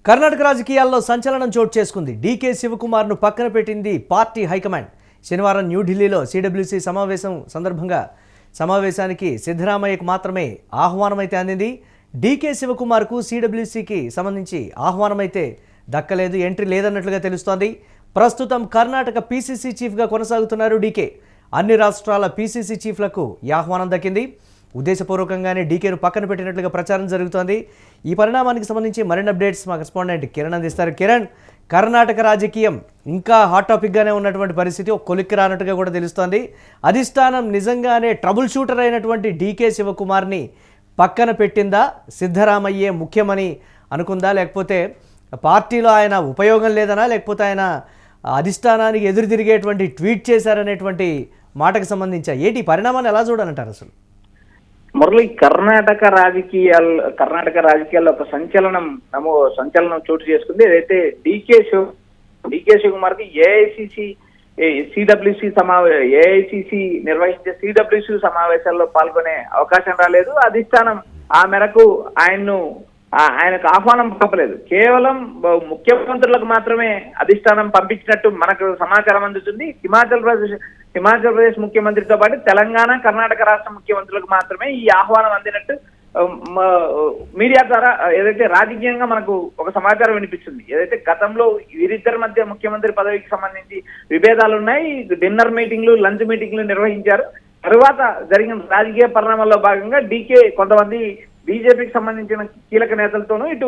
కర్ణాటక రాజకీయాల్లో సంచలనం చోటు చేసుకుంది. డీకే శివకుమార్ను పక్కన పెట్టింది పార్టీ హైకమాండ్. శనివారం న్యూఢిల్లీలో సిడబ్ల్యూసీ సమావేశం సందర్భంగా సమావేశానికి సిద్ధరామయ్యకు మాత్రమే ఆహ్వానమైతే అందింది. డీకే శివకుమార్కు సిడబ్ల్యూసీకి సంబంధించి ఆహ్వానమైతే దక్కలేదు, ఎంట్రీ లేదన్నట్లుగా తెలుస్తోంది. ప్రస్తుతం కర్ణాటక పీసీసీ చీఫ్గా కొనసాగుతున్నారు డీకే. అన్ని రాష్ట్రాల పీసీసీ చీఫ్లకు ఈ ఆహ్వానం దక్కింది. ఉద్దేశపూర్వకంగానే డీకేను పక్కన పెట్టినట్లుగా ప్రచారం జరుగుతోంది. ఈ పరిణామానికి సంబంధించి మరిన్ని అప్డేట్స్ మా కరెస్పాండెంట్ కిరణ్ అందిస్తారు. కిరణ్, కర్ణాటక రాజకీయం ఇంకా హాట్ టాపిక్గానే ఉన్నటువంటి పరిస్థితి, ఒక కొలిక్కి రానట్టుగా కూడా తెలుస్తోంది. అధిష్టానం నిజంగానే ట్రబుల్ షూటర్ అయినటువంటి డీకే శివకుమార్ని పక్కన పెట్టిందా? సిద్ధరామయ్యే ముఖ్యమని అనుకుందా, లేకపోతే పార్టీలో ఆయన ఉపయోగం లేదనా, లేకపోతే ఆయన అధిష్టానానికి ఎదురు తిరిగేటువంటి ట్వీట్ చేశారనేటువంటి మాటకు సంబంధించి ఏంటి పరిణామాన్ని ఎలా చూడాలంటారు అసలు? మురళి, కర్ణాటక రాజకీయాల్లో ఒక సంచలనం చోటు చేసుకుంది. ఏదైతే డీకే శివకుమార్ కి ఏఐసిసి నిర్వహించే సిడబ్ల్యూసి సమావేశాల్లో పాల్గొనే అవకాశం రాలేదు. అధిష్టానం ఆ మేరకు ఆయనకు ఆహ్వానం పంపలేదు. కేవలం ముఖ్యమంత్రులకు మాత్రమే అధిష్టానం పంపించినట్టు మనకు సమాచారం అందుతుంది. హిమాచల్ ప్రదేశ్ ముఖ్యమంత్రితో పాటు తెలంగాణ, కర్ణాటక రాష్ట్ర ముఖ్యమంత్రులకు మాత్రమే ఈ ఆహ్వానం అందినట్టు మీడియా ద్వారా ఏదైతే రాజకీయంగా మనకు ఒక సమాచారం వినిపిస్తుంది. ఏదైతే గతంలో వీరిద్దరి మధ్య ముఖ్యమంత్రి పదవికి సంబంధించి విభేదాలు ఉన్నాయి, డిన్నర్ మీటింగ్లు, లంచ్ మీటింగ్లు నిర్వహించారు. తరువాత జరిగిన రాజకీయ పరిణామాల్లో భాగంగా డీకే కొంతమంది బీజేపీకి సంబంధించిన కీలక నేతలతోనూ, ఇటు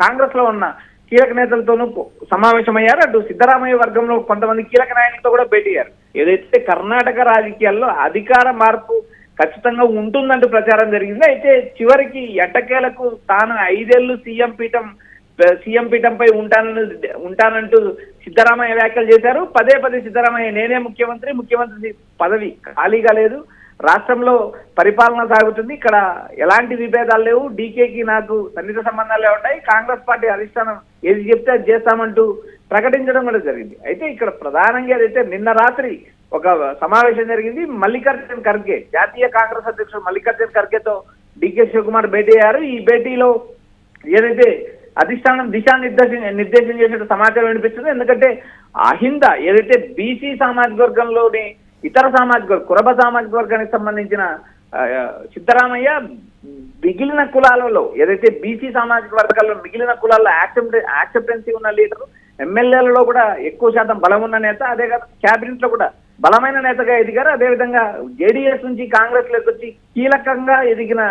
కాంగ్రెస్ లో ఉన్న కీలక నేతలతోనూ సమావేశమయ్యారు. అటు సిద్ధరామయ్య వర్గంలో కొంతమంది కీలక నాయకులతో కూడా భేటీ అయ్యారు. ఏదైతే కర్ణాటక రాజకీయాల్లో అధికార మార్పు ఖచ్చితంగా ఉంటుందంటూ ప్రచారం జరిగింది. అయితే చివరికి ఎట్టకేలకు తాను 5 ఏళ్లు సీఎం పీఠంపై ఉంటానంటూ సిద్ధరామయ్య వ్యాఖ్యలు చేశారు. పదే సిద్ధరామయ్య నేనే ముఖ్యమంత్రి పదవి ఖాళీగా లేదు, రాష్ట్రంలో పరిపాలన సాగుతుంది, ఇక్కడ ఎలాంటి విభేదాలు లేవు, డీకేకి నాకు సన్నిహిత సంబంధాలే ఉంటాయి, కాంగ్రెస్ పార్టీ అధిష్టానం ఏది చెప్తే అది చేస్తామంటూ ప్రకటించడం కూడా జరిగింది. అయితే ఇక్కడ ప్రధానంగా ఏదైతే నిన్న రాత్రి ఒక సమావేశం జరిగింది. మల్లికార్జున్ ఖర్గే, జాతీయ కాంగ్రెస్ అధ్యక్షుడు మల్లికార్జున్ ఖర్గేతో డీకే శివకుమార్ భేటీ అయ్యారు. ఈ భేటీలో ఏదైతే అధిష్టానం నిర్దేశం చేసినట్టు సమాచారం వినిపిస్తుంది. ఎందుకంటే అహింద ఏదైతే బీసీ సామాజిక వర్గంలోని ఇతర కురబ సామాజిక వర్గానికి సంబంధించిన సిద్ధరామయ్య మిగిలిన కులాలలో ఏదైతే బీసీ సామాజిక వర్గాల్లో మిగిలిన కులాల్లో యాక్సెప్టెన్సీ ఉన్న లీడరు, ఎమ్మెల్యేలలో కూడా ఎక్కువ శాతం బలం ఉన్న నేత, అదే కాదు క్యాబినెట్ లో కూడా బలమైన నేతగా ఎదిగారు. అదేవిధంగా జేడీఎస్ నుంచి కాంగ్రెస్ లోకి వచ్చి కీలకంగా ఎదిగిన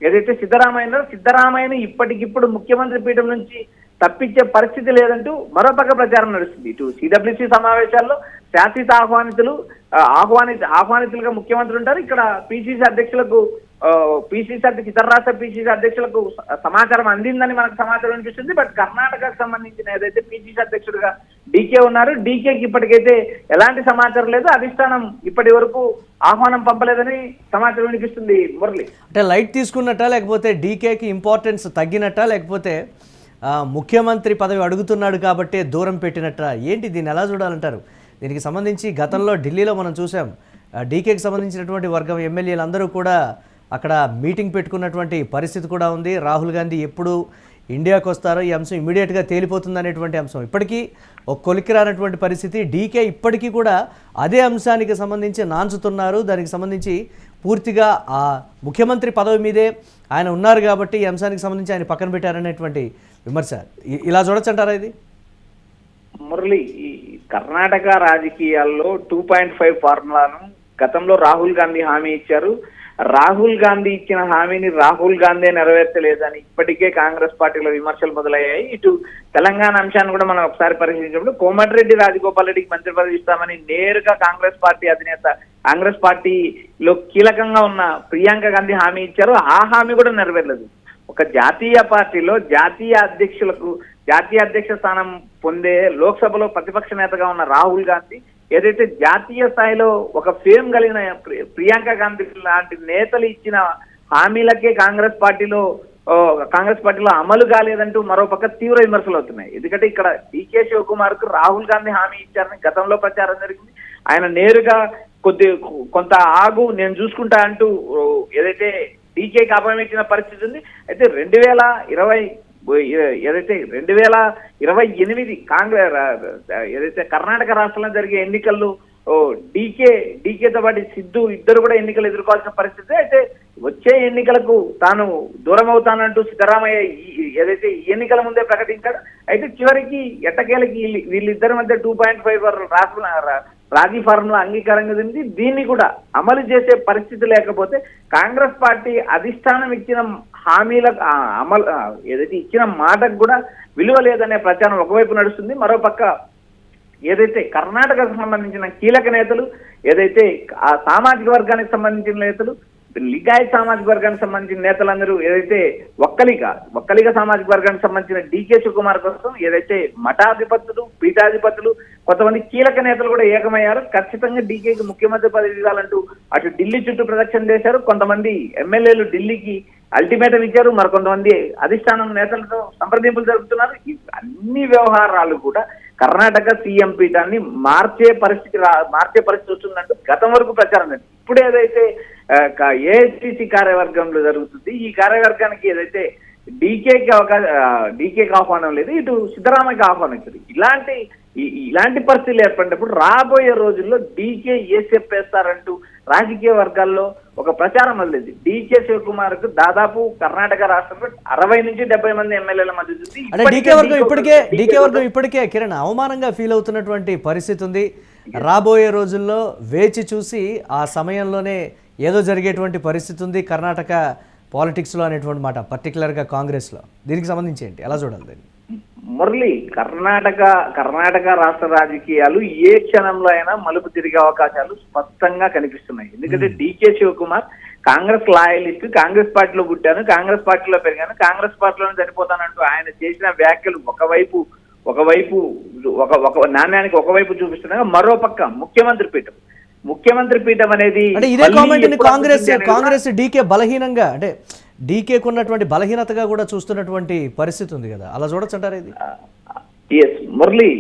ఏదైతే సిద్ధరామయ్యను ఇప్పటికిప్పుడు ముఖ్యమంత్రి పీఠం నుంచి తప్పించే పరిస్థితి లేదంటూ మరోపక్క ప్రచారం నడుస్తుంది. ఇటు సిడబ్ల్యూసీ సమావేశాల్లో శాశ్వత ఆహ్వానితులుగా ముఖ్యమంత్రి ఉంటారు. ఇక్కడ ఇతర రాష్ట్ర పీసీసీ అధ్యక్షులకు సమాచారం అందిందని మనకు సమాచారం అనిపిస్తుంది. బట్ కర్ణాటకకు సంబంధించిన ఏదైతే పీసీసీ అధ్యక్షుడిగా డీకే ఉన్నారు, డీకేకి ఇప్పటికైతే ఎలాంటి సమాచారం లేదు, అధిష్టానం ఇప్పటి వరకు ఆహ్వానం పంపలేదని సమాచారం వినిపిస్తుంది. మురళి, అంటే లైట్ తీసుకున్నట్ట, లేకపోతే డీకేకి ఇంపార్టెన్స్ తగ్గినట్ట, లేకపోతే ముఖ్యమంత్రి పదవి అడుగుతున్నాడు కాబట్టి దూరం పెట్టినట్ట, ఏంటి దీన్ని ఎలా చూడాలంటారు? దీనికి సంబంధించి గతంలో ఢిల్లీలో మనం చూసాం, డీకేకి సంబంధించినటువంటి వర్గం ఎమ్మెల్యేలు అందరూ కూడా అక్కడ మీటింగ్ పెట్టుకున్నటువంటి పరిస్థితి కూడా ఉంది. రాహుల్ గాంధీ ఎప్పుడు ఇండియాకు వస్తారో ఈ అంశం ఇమీడియట్గా తేలిపోతుంది అనేటువంటి అంశం ఇప్పటికీ ఒక కొలిక్కి రానటువంటి పరిస్థితి. డీకే ఇప్పటికీ కూడా అదే అంశానికి సంబంధించి నాంచుతున్నారు. దానికి సంబంధించి పూర్తిగా ఆ ముఖ్యమంత్రి పదవి మీదే ఆయన ఉన్నారు కాబట్టి ఈ అంశానికి సంబంధించి ఆయన పక్కన పెట్టారనేటువంటి విమర్శ, ఇలా చూడొచ్చంటారా ఇది? మురళి, ఈ కర్ణాటక రాజకీయాల్లో 2.5 ఫార్ములాను గతంలో రాహుల్ గాంధీ హామీ ఇచ్చారు. రాహుల్ గాంధీ ఇచ్చిన హామీని రాహుల్ గాంధీ నెరవేర్చలేదని ఇప్పటికే కాంగ్రెస్ పార్టీలో విమర్శలు మొదలయ్యాయి. ఇటు తెలంగాణ అంశాన్ని కూడా మనం ఒకసారి పరిశీలించినప్పుడు కోమటిరెడ్డి రాజగోపాల్ రెడ్డికి మంత్రి పదవి ఇస్తామని నేరుగా కాంగ్రెస్ పార్టీ అధినేత, కాంగ్రెస్ పార్టీలో కీలకంగా ఉన్న ప్రియాంక గాంధీ హామీ ఇచ్చారు. ఆ హామీ కూడా నెరవేరలేదు. ఒక జాతీయ పార్టీలో జాతీయ అధ్యక్ష స్థానం పొందే లోక్సభలో ప్రతిపక్ష నేతగా ఉన్న రాహుల్ గాంధీ ఏదైతే జాతీయ స్థాయిలో ఒక ఫేమ్ కలిగిన ప్రియాంక గాంధీ లాంటి నేతలు ఇచ్చిన హామీలకే కాంగ్రెస్ పార్టీలో అమలు కాలేదంటూ మరోపక్క తీవ్ర విమర్శలు అవుతున్నాయి. ఎందుకంటే ఇక్కడ డీకే శివకుమార్ కు రాహుల్ గాంధీ హామీ ఇచ్చారని గతంలో ప్రచారం జరిగింది. ఆయన నేరుగా కొంత ఆగు నేను చూసుకుంటా అంటూ ఏదైతే డీకేకి అభయం ఇచ్చిన పరిస్థితి ఉంది. అయితే ఏదైతే 2028 కాంగ్రెస్ ఏదైతే కర్ణాటక రాష్ట్రంలో జరిగే ఎన్నికల్లో డీకేతో పాటు సిద్ధు ఇద్దరు కూడా ఎన్నికలు ఎదుర్కోవాల్సిన పరిస్థితి. అయితే వచ్చే ఎన్నికలకు తాను దూరం అవుతానంటూ సిద్ధరామయ్య ఏదైతే ఈ ఎన్నికల ముందే ప్రకటించాడు. అయితే చివరికి ఎట్టకేలకి వీళ్ళిద్దరి మధ్య 2.5 రాజీ ఫార్ములా అంగీకారం కదింది. దీన్ని కూడా అమలు చేసే పరిస్థితి లేకపోతే కాంగ్రెస్ పార్టీ అధిష్టానం ఇచ్చిన హామీల అమలు ఏదైతే ఇచ్చిన మాటకు కూడా విలువ లేదనే ప్రచారం ఒకవైపు నడుస్తుంది. మరోపక్క ఏదైతే కర్ణాటకకు సంబంధించిన కీలక నేతలు ఏదైతే ఆ సామాజిక వర్గానికి సంబంధించిన నేతలు లింగాయత్ సామాజిక వర్గానికి సంబంధించిన నేతలందరూ ఏదైతే ఒక్కలిగ సామాజిక వర్గానికి సంబంధించిన డీకే శివకుమార్ కోసం ఏదైతే మఠాధిపతులు పీఠాధిపతులు కొంతమంది కీలక నేతలు కూడా ఏకమయ్యారు. ఖచ్చితంగా డీకేకి ముఖ్యమంత్రి పదవి ఇవ్వాలంటూ అటు ఢిల్లీ చుట్టూ ప్రదక్షిణ చేశారు. కొంతమంది ఎమ్మెల్యేలు ఢిల్లీకి అల్టిమేటం ఇచ్చారు. మరికొంతమంది అధిష్టానం నేతలతో సంప్రదింపులు జరుపుతున్నారు. ఈ అన్ని వ్యవహారాలు కూడా కర్ణాటక సీఎం పీఠాన్ని మార్చే పరిస్థితి వస్తుందంటూ గతం వరకు ప్రచారం జరిగింది. ఇప్పుడు ఏదైతే ఏఐసిసి కార్యవర్గంలో జరుగుతుంది, ఈ కార్యవర్గానికి ఏదైతే డీకేకి ఆహ్వానం లేదు, ఇటు సిద్ధరామయ్యకి ఆహ్వానం ఇచ్చారు. ఇలాంటి పరిస్థితులు ఏర్పడినప్పుడు రాబోయే రోజుల్లో డీకే ఏ చెప్పేస్తారంటూ రాజకీయ వర్గాల్లో ఒక ప్రచారం మొదలైంది. డీకే శివకుమార్ కు దాదాపు కర్ణాటక రాష్ట్రంలో 60 నుంచి 70 మంది ఎమ్మెల్యేల మద్దతు ఉంది. డీకే వర్గం ఇప్పటికే కిరణ్ అవమానంగా ఫీల్ అవుతున్నటువంటి పరిస్థితి ఉంది. రాబోయే రోజుల్లో వేచి చూసి ఆ సమయంలోనే ఏదో జరిగేటువంటి పరిస్థితి ఉంది కర్ణాటక పాలిటిక్స్లో అనేటువంటి మాట, పర్టికులర్గా కాంగ్రెస్లో. దీనికి సంబంధించి ఏంటి, ఎలా చూడాలి దీన్ని? మురళి, కర్ణాటక రాష్ట్ర రాజకీయాలు ఏ క్షణంలో అయినా మలుపు తిరిగే అవకాశాలు స్పష్టంగా కనిపిస్తున్నాయి. ఎందుకంటే డీకే శివకుమార్ కాంగ్రెస్ లాయలిస్ట్, కాంగ్రెస్ పార్టీలో పుట్టాను, కాంగ్రెస్ పార్టీలో పెరిగాను, కాంగ్రెస్ పార్టీలోనే చనిపోతానంటూ ఆయన చేసిన వ్యాఖ్యలు ఒకవైపు నాణ్యానికి ఒకవైపు చూపిస్తున్నాగా, మరోపక్క ముఖ్యమంత్రి పీఠం అనేది ఇదే కామెంట్ కాంగ్రెస్ డీకే బలహీనంగా అంటే డీకేకు ఉన్నటువంటి బలహీనతగా కూడా చూస్తున్నటువంటి పరిస్థితి ఉంది కదా, అలా చూడొచ్చు అంటారు ఇది? ఎస్ మురళి,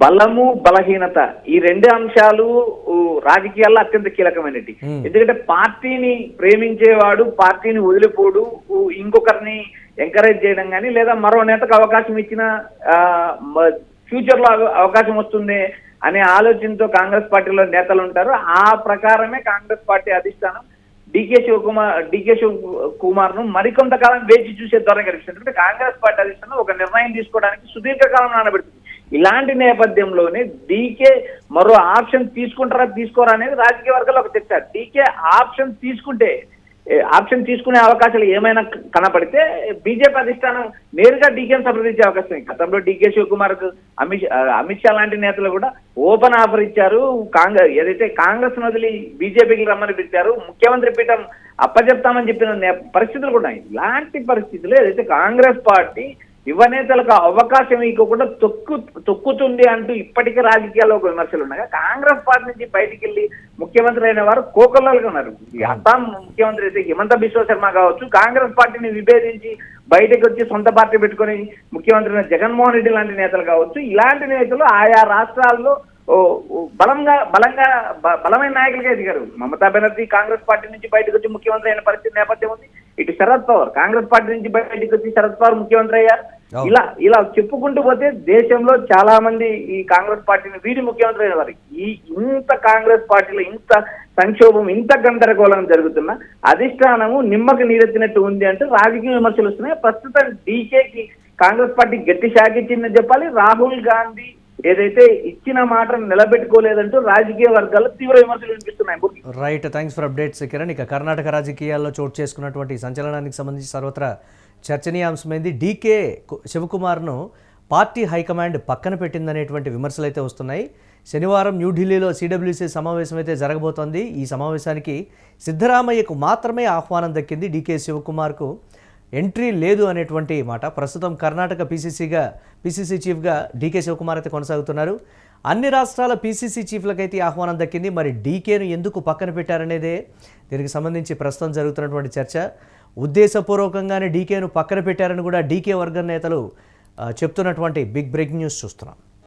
బలము బలహీనత ఈ రెండు అంశాలు రాజకీయాల్లో అత్యంత కీలకమైనవి. ఎందుకంటే పార్టీని ప్రేమించేవాడు పార్టీని వదిలిపోడు, ఇంకొకరిని ఎంకరేజ్ చేయడం కానీ లేదా మరో నేతకు అవకాశం ఇచ్చిన ఫ్యూచర్ లో అవకాశం వస్తుంది అనే ఆలోచనతో కాంగ్రెస్ పార్టీలో నేతలు ఉంటారు. ఆ ప్రకారమే కాంగ్రెస్ పార్టీ అధిష్టానం డీకే శివకుమార్ ను మరికొంతకాలం వేచి చూసే ధోరణి కనిపిస్తుంది. ఎందుకంటే కాంగ్రెస్ పార్టీ అధిష్టానం ఒక నిర్ణయం తీసుకోవడానికి సుదీర్ఘకాలం నానబెడుతుంది. ఇలాంటి నేపథ్యంలోనే డీకే మరో ఆప్షన్ తీసుకుంటారా తీసుకోరా అనేది రాజకీయ వర్గాల్లో ఒక చర్చ. డీకే ఆప్షన్ తీసుకునే అవకాశాలు ఏమైనా కనపడితే బీజేపీ అధిష్టానం నేరుగా డీకేని సంప్రదించే అవకాశం. గతంలో డీకే శివకుమార్ కు అమిత్ షా లాంటి నేతలు కూడా ఓపెన్ ఆఫర్ ఇచ్చారు. ఏదైతే కాంగ్రెస్ వదిలి బీజేపీకి రమ్మని పెట్టారు, ముఖ్యమంత్రి పీఠం అప్పచెప్తామని చెప్పిన పరిస్థితులు కూడా ఉన్నాయి. ఇలాంటి పరిస్థితులు ఏదైతే కాంగ్రెస్ పార్టీ యువ నేతలకు అవకాశం ఇవ్వకుండా తొక్కుతుంది అంటూ ఇప్పటికే రాజకీయాల్లో ఒక విమర్శలు ఉన్నాయి. కాంగ్రెస్ పార్టీ నుంచి బయటికి వెళ్ళి ముఖ్యమంత్రి అయిన వారు కోకొల్లలుగా ఉన్నారు. అస్సాం ముఖ్యమంత్రి అయితే హిమంత బిశ్వ శర్మ కావచ్చు, కాంగ్రెస్ పార్టీని విభేదించి బయటకు వచ్చి సొంత పార్టీ పెట్టుకుని ముఖ్యమంత్రి అయిన జగన్మోహన్ రెడ్డి లాంటి నేతలు కావచ్చు. ఇలాంటి నేతలు ఆయా రాష్ట్రాల్లో బలమైన నాయకులుగా ఎదిగారు. మమతా బెనర్జీ కాంగ్రెస్ పార్టీ నుంచి బయటకు వచ్చి ముఖ్యమంత్రి అయిన పరిస్థితి నేపథ్యం ఉంది. ఇటు శరద్ పవార్ కాంగ్రెస్ పార్టీ నుంచి బయటకు వచ్చి శరద్ పవార్ ముఖ్యమంత్రి అయ్యారు. ఇలా చెప్పుకుంటూ పోతే దేశంలో చాలా మంది ఈ కాంగ్రెస్ పార్టీని వీడి ముఖ్యమంత్రి అయిన వారు. ఇంత కాంగ్రెస్ పార్టీలో ఇంత సంక్షోభం, ఇంత గందరగోళం జరుగుతున్న అధిష్టానము నిమ్మకు నీరెత్తినట్టు ఉంది అంటూ రాజకీయ విమర్శలు వస్తున్నాయి. ప్రస్తుతం డీకేకి కాంగ్రెస్ పార్టీ గట్టి షాక్ ఇచ్చిందని చెప్పాలి. రాహుల్ గాంధీ ఏదైతే ఇచ్చిన మాటను నిలబెట్టుకోలేదంటూ రాజకీయ వర్గాల్లో తీవ్ర విమర్శలు వినిపిస్తున్నాయి. Right, thanks for updates Kiran. ఇక కర్ణాటక రాజకీయాల్లో చోటు చేసుకున్నటువంటి సంచలనానికి సంబంధించి సర్వత్రా చర్చనీయాంశమైంది. డీకే శివకుమార్ను పార్టీ హైకమాండ్ పక్కన పెట్టిందనేటువంటి విమర్శలు అయితే వస్తున్నాయి. శనివారం న్యూఢిల్లీలో సిడబ్ల్యూసీ సమావేశం అయితే జరగబోతోంది. ఈ సమావేశానికి సిద్ధరామయ్యకు మాత్రమే ఆహ్వానం దక్కింది, డీకే శివకుమార్కు ఎంట్రీ లేదు అనేటువంటి మాట. ప్రస్తుతం కర్ణాటక పీసీసీ చీఫ్గా డీకే శివకుమార్ అయితే కొనసాగుతున్నారు. అన్ని రాష్ట్రాల పీసీసీ చీఫ్లకైతే ఆహ్వానం దక్కింది. మరి డీకేను ఎందుకు పక్కన పెట్టారనేదే దీనికి సంబంధించి ప్రస్తుతం జరుగుతున్నటువంటి చర్చ. ఉద్దేశపూర్వకంగానే డీకేను పక్కన పెట్టారని కూడా డీకే వర్గం నేతలు చెప్తున్నటువంటి బిగ్ బ్రేకింగ్ న్యూస్ చూస్తున్నాం.